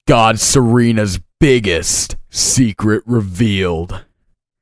God Serena's biggest secret revealed.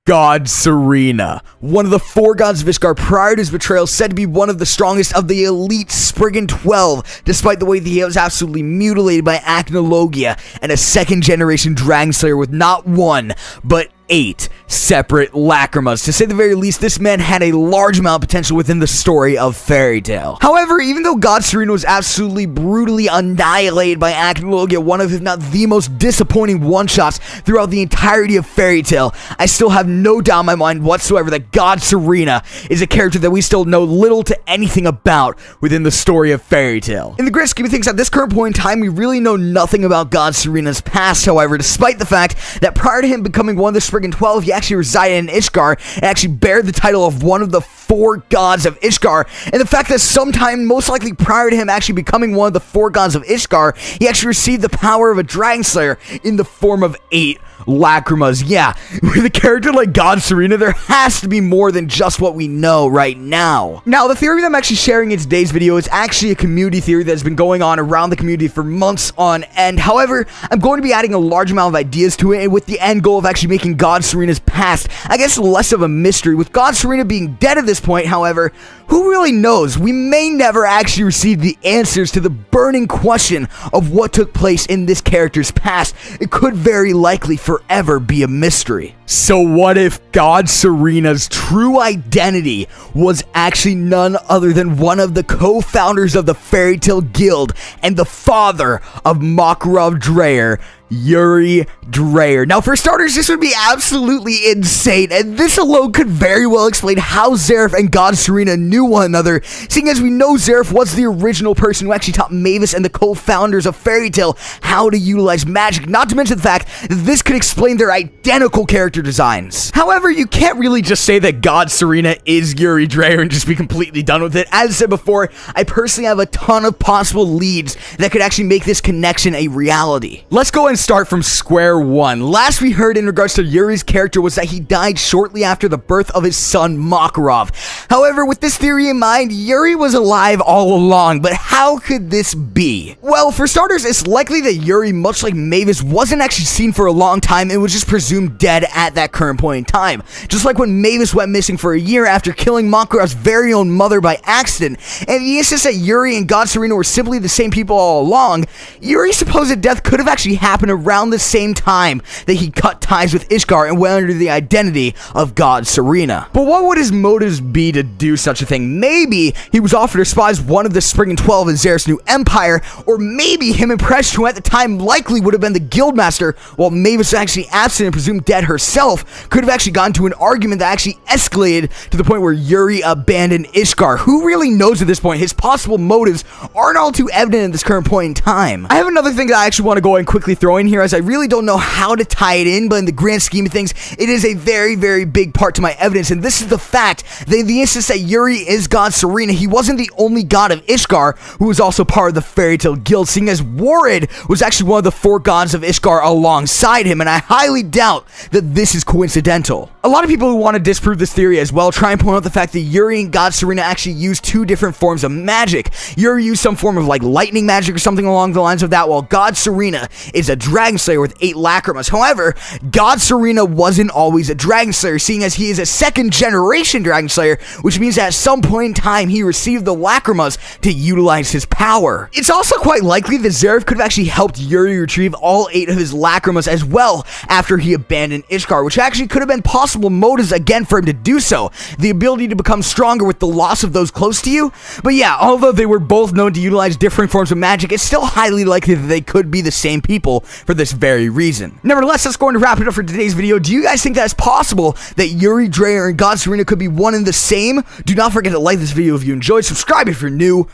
God Serena, one of the four gods of Ishgard prior to his betrayal, said to be one of the strongest of the elite Spriggan 12, despite the way that he was absolutely mutilated by Acnologia and a second generation Dragon Slayer with not one, but 8 separate lacrimas. To say the very least, this man had a large amount of potential within the story of Fairy Tail. However, even though God Serena was absolutely brutally annihilated by Acnologia, one of, if not the most disappointing one-shots throughout the entirety of Fairy Tail, I still have no doubt in my mind whatsoever that God Serena is a character that we still know little to anything about within the story of Fairy Tail. In the grand scheme of things, at this current point in time, we really know nothing about God Serena's past, however, despite the fact that prior to him becoming one of the Spriggan 12, he actually resided in Ishgard and actually bare the title of one of the four gods of Ishgard, and the fact that sometime, most likely prior to him actually becoming one of the four gods of Ishgard, he actually received the power of a Dragon Slayer in the form of 8 lacrimas. Yeah, with a character like God Serena, there has to be more than just what we know right now. Now, the theory that I'm actually sharing in today's video is actually a community theory that has been going on around the community for months on end. However, I'm going to be adding a large amount of ideas to it, and with the end goal of actually making God Serena's past, I guess, less of a mystery. With God Serena being dead at this point, however, who really knows? We may never actually receive the answers to the burning question of what took place in this character's past. It could very likely forever be a mystery. So what if God Serena's true identity was actually none other than one of the co-founders of the Fairy Tail Guild and the father of Makarov Dreyer, Yuri Dreyer? Now, for starters, this would be absolutely insane, and this alone could very well explain how Zeref and God Serena knew one another, seeing as we know Zeref was the original person who actually taught Mavis and the co-founders of Fairy Tail how to utilize magic, not to mention the fact that this could explain their identical character designs. However, you can't really just say that God Serena is Yuri Dreyer and just be completely done with it. As I said before, I personally have a ton of possible leads that could actually make this connection a reality. Let's go and start from square one. Last we heard in regards to Yuri's character was that he died shortly after the birth of his son Makarov. However, with this theory in mind, Yuri was alive all along, but how could this be? Well, for starters, it's likely that Yuri, much like Mavis, wasn't actually seen for a long time and was just presumed dead at that current point in time. Just like when Mavis went missing for a year after killing Makarov's very own mother by accident, and the instance that Yuri and God Serena were simply the same people all along, Yuri's supposed death could have actually happened around the same time that he cut ties with Ishgard and went under the identity of God Serena. But what would his motives be to do such a thing? Maybe he was offered to spy as one of the Spriggan 12 in Zeref's new empire, or maybe him and Presh, who at the time likely would have been the guildmaster, while Mavis was actually absent and presumed dead herself, could have actually gotten to an argument that actually escalated to the point where Yuri abandoned Ishgard. Who really knows at this point? His possible motives aren't all too evident at this current point in time. I have another thing that I actually want to go and quickly throw in here, as I really don't know how to tie it in, but in the grand scheme of things, it is a very, very big part to my evidence, and this is the fact that in the instance that Yuri is God Serena, he wasn't the only god of Ishgard who was also part of the Fairy Tail Guild, seeing as Warid was actually one of the four gods of Ishgard alongside him, and I highly doubt that this is coincidental. A lot of people who want to disprove this theory as well try and point out the fact that Yuri and God Serena actually used two different forms of magic. Yuri used some form of like lightning magic or something along the lines of that, while God Serena is a Dragon Slayer with 8 lacrimas. However, God Serena wasn't always a Dragon Slayer, seeing as he is a second generation Dragon Slayer, which means that at some point in time he received the lacrimas to utilize his power. It's also quite likely that Zeref could have actually helped Yuri retrieve all 8 of his lacrimas as well after he abandoned Ishgard, which actually could have been possible motives again for him to do so. The ability to become stronger with the loss of those close to you. But yeah, although they were both known to utilize different forms of magic, it's still highly likely that they could be the same people for this very reason. Nevertheless, that's going to wrap it up for today's video. Do you guys think that it's possible that Yuri Dreyer and God Serena could be one and the same? Do not forget to like this video if you enjoyed, subscribe if you're new.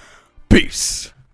Peace.